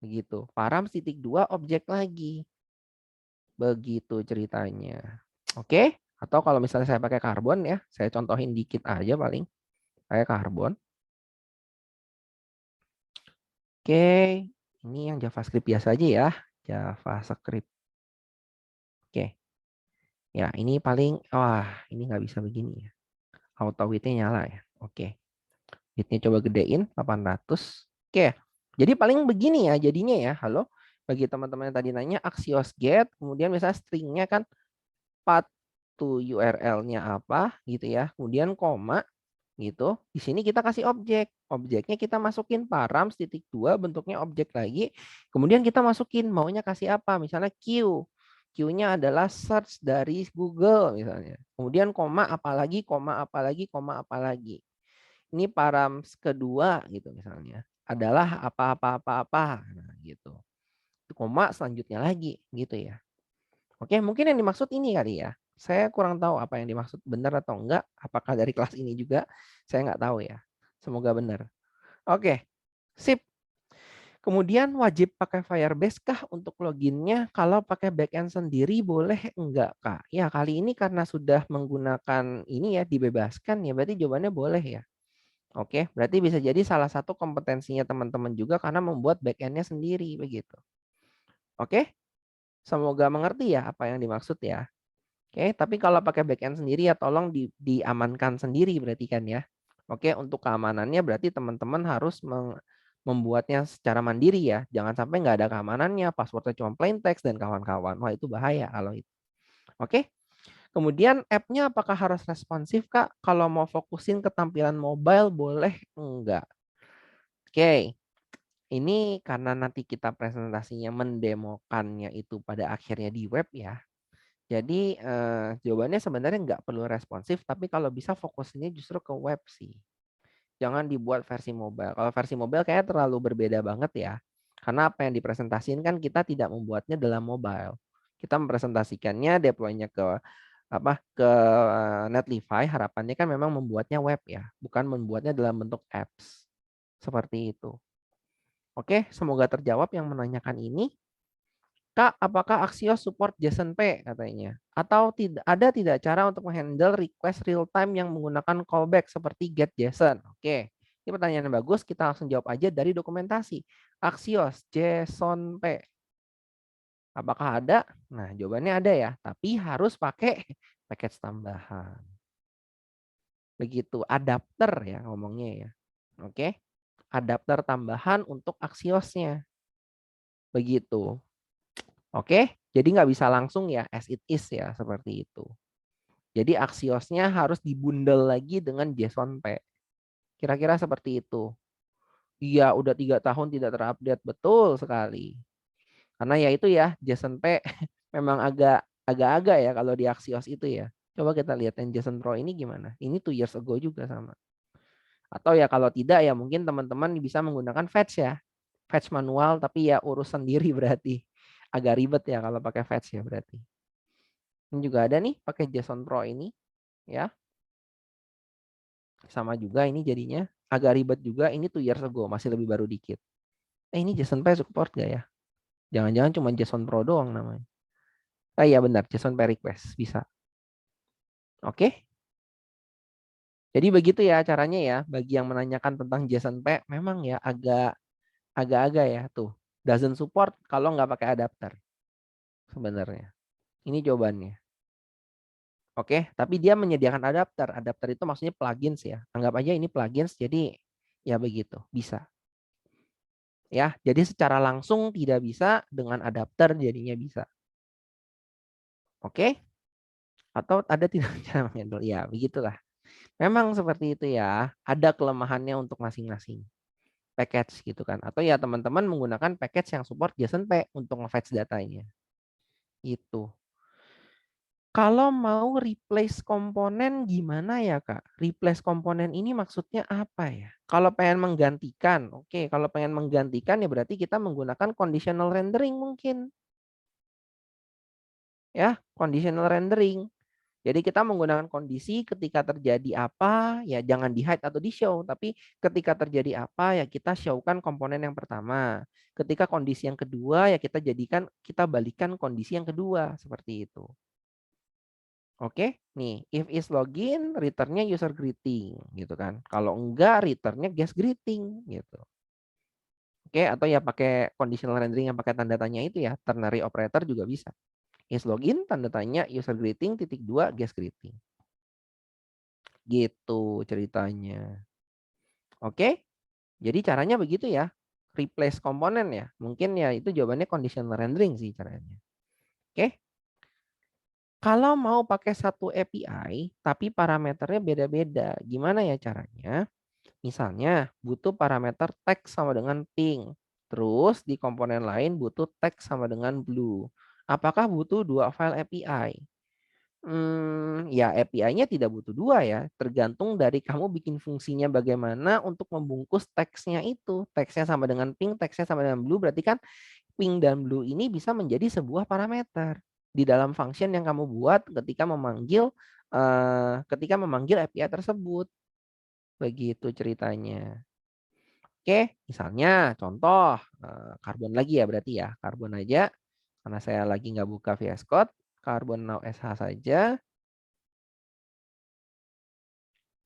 Begitu. Params titik 2 objek lagi. Begitu ceritanya. Oke? Atau kalau misalnya saya pakai karbon ya, saya contohin dikit aja paling. Pakai karbon. Oke, ini yang JavaScript biasa aja ya. JavaScript. Oke. Ya, ini paling, wah ini nggak bisa begini ya. Auto width-nya nyala ya. Oke. Width-nya coba gedein 800. Oke. Jadi paling begini ya jadinya ya. Halo. Bagi teman-teman yang tadi nanya Axios get, kemudian misalnya string-nya kan path to URL-nya apa gitu ya. Kemudian koma gitu. Di sini kita kasih objek. Objeknya kita masukin params titik 2 bentuknya objek lagi. Kemudian kita masukin maunya kasih apa? Misalnya Q. Q-nya adalah search dari Google misalnya. Kemudian koma apalagi, koma apalagi, koma apalagi. Ini params kedua gitu misalnya. Adalah apa-apa-apa-apa. Nah, gitu. Koma selanjutnya lagi gitu ya. Oke, mungkin yang dimaksud ini kali ya. Saya kurang tahu apa yang dimaksud benar atau enggak. Apakah dari kelas ini juga? Saya nggak tahu ya. Semoga benar. Oke, sip. Kemudian wajib pakai Firebase kah untuk loginnya? Kalau pakai backend sendiri boleh enggak, Kak? Ya, kali ini karena sudah menggunakan ini ya, dibebaskan ya, berarti jawabannya boleh ya. Oke, berarti bisa jadi salah satu kompetensinya teman-teman juga karena membuat backend-nya sendiri begitu. Oke, semoga mengerti ya apa yang dimaksud ya. Oke, tapi kalau pakai backend sendiri ya tolong diamankan sendiri berarti kan ya. Oke, untuk keamanannya berarti teman-teman harus membuatnya secara mandiri ya. Jangan sampai nggak ada keamanannya, passwordnya cuma plain text dan kawan-kawan. Wah, itu bahaya kalau itu. Oke, kemudian app-nya apakah harus responsif, Kak? Kalau mau fokusin ke tampilan mobile boleh enggak? Oke, ini karena nanti kita presentasinya mendemokannya itu pada akhirnya di web ya. Jadi jawabannya sebenarnya nggak perlu responsif, tapi kalau bisa fokusnya justru ke web sih. Jangan dibuat versi mobile. Kalau versi mobile kayaknya terlalu berbeda banget ya. Karena apa yang dipresentasikan kan kita tidak membuatnya dalam mobile. Kita mempresentasikannya, deploy-nya ke Netlify, harapannya kan memang membuatnya web ya, bukan membuatnya dalam bentuk apps. Seperti itu. Oke, semoga terjawab yang menanyakan ini. Kak, apakah Axios support JSON-P katanya? Atau tidak cara untuk menghandle request real time yang menggunakan callback seperti get JSON? Oke, ini pertanyaan yang bagus. Kita langsung jawab aja dari dokumentasi. Axios JSON-P. Apakah ada? Nah, jawabannya ada ya, tapi harus pakai package tambahan. Begitu, adapter ya ngomongnya ya. Oke, adapter tambahan untuk Axios-nya. Begitu. Oke, jadi nggak bisa langsung ya as it is ya seperti itu. Jadi Axios-nya harus dibundel lagi dengan JSON-P. Kira-kira seperti itu. Iya, udah 3 tahun tidak terupdate, betul sekali. Karena ya itu ya JSON-P memang agak-agak ya kalau di Axios itu ya. Coba kita lihat yang JSON Pro ini gimana. Ini 2 years ago juga sama. Atau ya kalau tidak ya mungkin teman-teman bisa menggunakan fetch ya. Fetch manual tapi ya urus sendiri berarti. Agak ribet ya kalau pakai fetch ya berarti. Ini juga ada nih pakai JSON Pro ini ya. Sama juga ini jadinya agak ribet juga. Ini 2 years ago, masih lebih baru dikit. Ini JSON-P support gak ya? Jangan-jangan cuma JSON Pro doang namanya. Iya benar, JSON-P request bisa. Oke. Jadi begitu ya caranya ya. Bagi yang menanyakan tentang JSON-P memang ya agak-agak ya tuh. Doesn't support kalau nggak pakai adapter sebenarnya. Ini jawabannya. Oke, tapi dia menyediakan adapter. Adapter itu maksudnya plugins ya. Anggap aja ini plugins, jadi ya begitu, bisa. Ya, jadi secara langsung tidak bisa, dengan adapter jadinya bisa. Oke? Atau ada tidak cara menghandle? Ya, begitulah. Memang seperti itu ya. Ada kelemahannya untuk masing-masing package gitu kan. Atau ya teman-teman menggunakan package yang support JSON-P untuk nge-fetch datanya. Itu. Kalau mau replace komponen gimana ya Kak? Replace komponen ini maksudnya apa ya? Kalau pengen menggantikan, oke. Kalau pengen menggantikan ya berarti kita menggunakan conditional rendering mungkin. Ya, conditional rendering. Jadi kita menggunakan kondisi ketika terjadi apa, ya jangan di-hide atau di-show. Tapi ketika terjadi apa, ya kita show-kan komponen yang pertama. Ketika kondisi yang kedua, ya kita balikan kondisi yang kedua. Seperti itu. Oke, nih if is login, return-nya user greeting gitu kan. Kalau enggak, return-nya guest greeting gitu. Oke, atau ya pakai conditional rendering yang pakai tanda tanya itu ya, ternary operator juga bisa. Is login, tanda tanya, user greeting, titik 2, guest greeting. Gitu ceritanya. Oke, jadi caranya begitu ya. Replace komponen ya. Mungkin ya itu jawabannya conditional rendering sih caranya. Oke. Kalau mau pakai satu API, tapi parameternya beda-beda, gimana ya caranya? Misalnya, butuh parameter text sama dengan pink. Terus di komponen lain butuh text sama dengan blue. Apakah butuh 2 file API? Ya API-nya tidak butuh 2 ya. Tergantung dari kamu bikin fungsinya bagaimana untuk membungkus teksnya itu. Teksnya sama dengan pink, teksnya sama dengan blue. Berarti kan pink dan blue ini bisa menjadi sebuah parameter. di dalam function yang kamu buat ketika memanggil API tersebut. Begitu ceritanya. Oke, misalnya contoh karbon lagi ya berarti ya. Karbon aja karena saya lagi nggak buka VS Code, karbon now SH saja.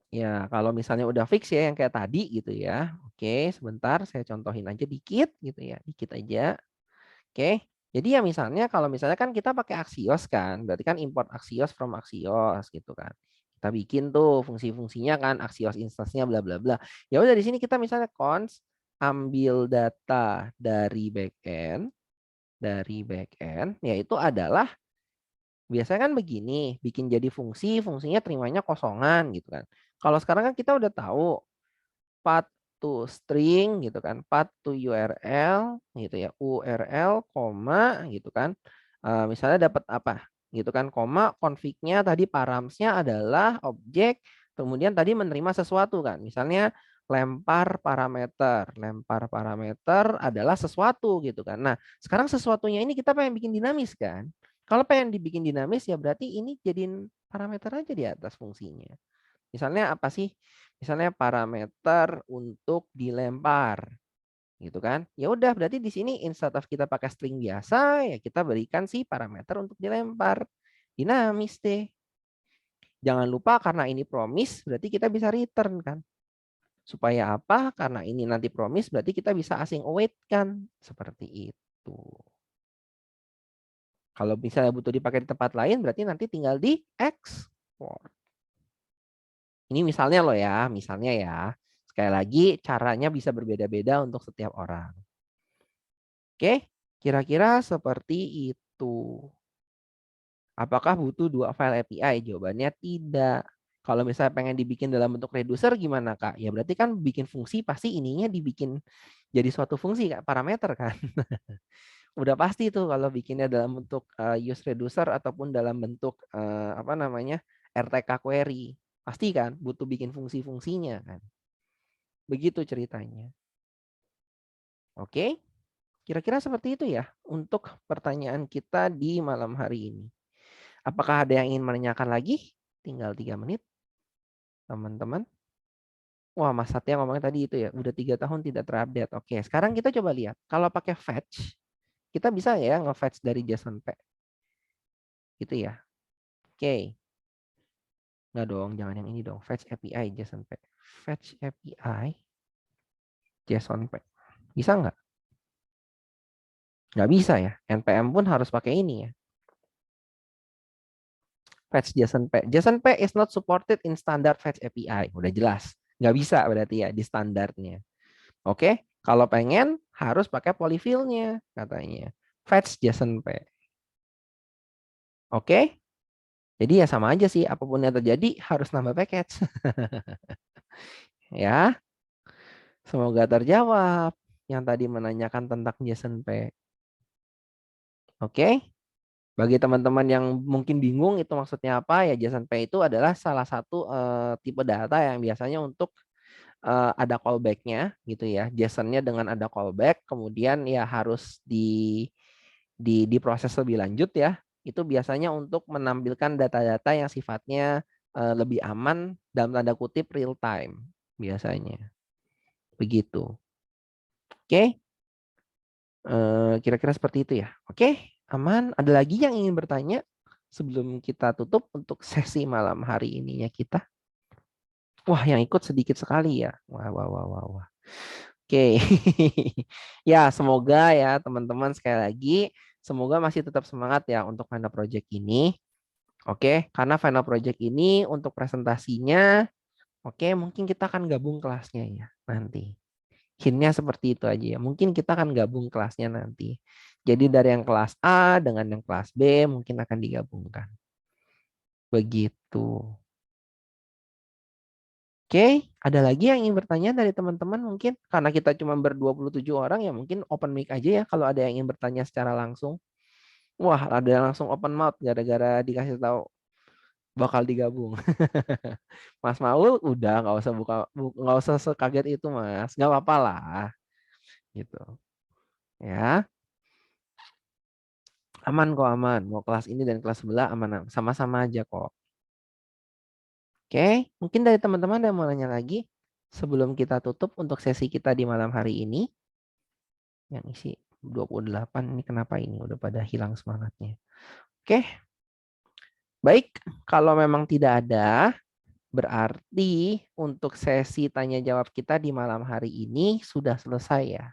Ya, kalau misalnya udah fix ya yang kayak tadi gitu ya. Oke, sebentar saya contohin aja dikit gitu ya, dikit aja. Oke. Jadi ya misalnya kalau misalnya kan kita pakai Axios kan, berarti kan import Axios from Axios gitu kan. Kita bikin tuh fungsi-fungsinya kan Axios instance-nya bla bla bla. Ya udah di sini kita misalnya const ambil data dari backend yaitu adalah biasanya kan begini, bikin jadi fungsi, fungsinya terimanya kosongan gitu kan. Kalau sekarang kan kita udah tahu path to string gitu kan, path to URL gitu ya, URL koma gitu kan. Misalnya dapat apa gitu kan, koma config-nya tadi paramsnya adalah objek, kemudian tadi menerima sesuatu kan. Misalnya lempar parameter adalah sesuatu gitu kan. Nah, sekarang sesuatunya ini kita pengen bikin dinamis kan. Kalau pengen dibikin dinamis ya berarti ini jadiin parameter aja di atas fungsinya. Misalnya apa sih? Misalnya parameter untuk dilempar, gitu kan? Ya udah, berarti di sini instead of kita pakai string biasa, ya kita berikan sih parameter untuk dilempar. Dinamis deh. Jangan lupa karena ini promise, berarti kita bisa return kan? Supaya apa? Karena ini nanti promise, berarti kita bisa async await kan? Seperti itu. Kalau misalnya butuh dipakai di tempat lain, berarti nanti tinggal di export. Ini misalnya loh ya, misalnya ya. Sekali lagi caranya bisa berbeda-beda untuk setiap orang. Oke, kira-kira seperti itu. Apakah butuh dua file API? Jawabannya tidak. Kalau misalnya pengen dibikin dalam bentuk reducer gimana Kak? Ya berarti kan bikin fungsi pasti ininya dibikin jadi suatu fungsi Kak, parameter kan. Udah pasti tuh kalau bikinnya dalam bentuk use reducer ataupun dalam bentuk apa namanya RTK query. Pasti kan butuh bikin fungsi-fungsinya kan. Begitu ceritanya. Oke, kira-kira seperti itu ya untuk pertanyaan kita di malam hari ini. Apakah ada yang ingin menanyakan lagi? Tinggal 3 menit, teman-teman. Wah, Mas Satya ngomongnya tadi itu ya, udah 3 tahun tidak terupdate. Oke, sekarang kita coba lihat. Kalau pakai fetch, kita bisa ya nge-fetch dari JSON-P. Gitu ya. Oke. Nggak dong, jangan yang ini dong. Fetch API JSON-P. Fetch API JSON-P. Bisa nggak? Nggak bisa ya. NPM pun harus pakai ini ya. Fetch JSON-P. JSON-P is not supported in standard fetch API. Udah jelas. Nggak bisa berarti ya di standarnya. Oke, kalau pengen harus pakai polyfill-nya katanya. Fetch JSON-P. Oke, jadi ya sama aja sih. Apapun yang terjadi harus nambah package. Ya, semoga terjawab yang tadi menanyakan tentang JSON-P. Oke. Bagi teman-teman yang mungkin bingung itu maksudnya apa, ya JSON-P itu adalah salah satu tipe data yang biasanya untuk ada callback-nya gitu ya. JSON-nya dengan ada callback, kemudian ya harus diproses lebih lanjut ya. Itu biasanya untuk menampilkan data-data yang sifatnya lebih aman dalam tanda kutip real time biasanya. Begitu. Oke. Kira-kira seperti itu ya. Oke, aman. Ada lagi yang ingin bertanya sebelum kita tutup untuk sesi malam hari ininya kita? Wah, yang ikut sedikit sekali ya. Wah, wah, wah, wah, wah. Oke. Ya, semoga ya teman-teman sekali lagi, semoga masih tetap semangat ya untuk final project ini. Oke, karena final project ini untuk presentasinya, oke, mungkin kita akan gabung kelasnya ya nanti. Hintnya seperti itu aja ya. Mungkin kita akan gabung kelasnya nanti. Jadi dari yang kelas A dengan yang kelas B mungkin akan digabungkan. Begitu. Oke, ada lagi yang ingin bertanya dari teman-teman mungkin? Karena kita cuma ber-27 orang ya mungkin open mic aja ya kalau ada yang ingin bertanya secara langsung. Wah, ada yang langsung open mouth gara-gara dikasih tahu bakal digabung. Mas Maul udah nggak usah sekaget itu Mas. Nggak apa-apa lah. Gitu. Ya. Aman kok, aman. Mau kelas ini dan kelas sebelah aman, sama-sama aja kok. Oke, mungkin dari teman-teman ada yang mau nanya lagi sebelum kita tutup untuk sesi kita di malam hari ini. Yang isi 28 ini kenapa ini udah pada hilang semangatnya. Oke, baik. Kalau memang tidak ada, berarti untuk sesi tanya jawab kita di malam hari ini sudah selesai ya.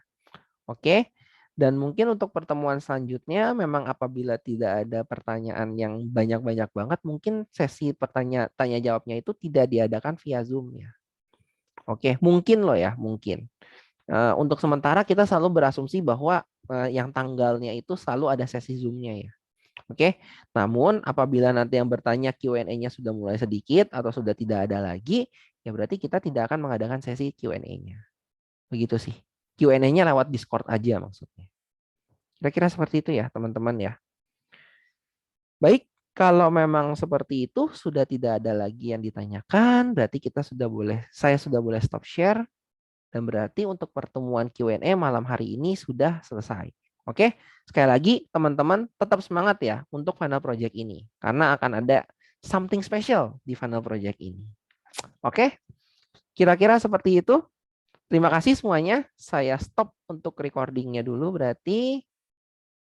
Oke. Dan mungkin untuk pertemuan selanjutnya memang apabila tidak ada pertanyaan yang banyak-banyak banget, mungkin sesi tanya jawabnya itu tidak diadakan via Zoom ya. Oke, mungkin loh ya, mungkin. Untuk sementara kita selalu berasumsi bahwa yang tanggalnya itu selalu ada sesi Zoom-nya ya. Oke, namun apabila nanti yang bertanya Q&A-nya sudah mulai sedikit atau sudah tidak ada lagi, ya berarti kita tidak akan mengadakan sesi Q&A-nya. Begitu sih. Q&A-nya lewat Discord aja maksudnya. Kira-kira seperti itu ya, teman-teman ya. Baik, kalau memang seperti itu sudah tidak ada lagi yang ditanyakan, berarti saya sudah boleh stop share dan berarti untuk pertemuan Q&A malam hari ini sudah selesai. Oke, sekali lagi teman-teman tetap semangat ya untuk final project ini karena akan ada something special di final project ini. Oke, kira-kira seperti itu. Terima kasih semuanya. Saya stop untuk recordingnya dulu berarti.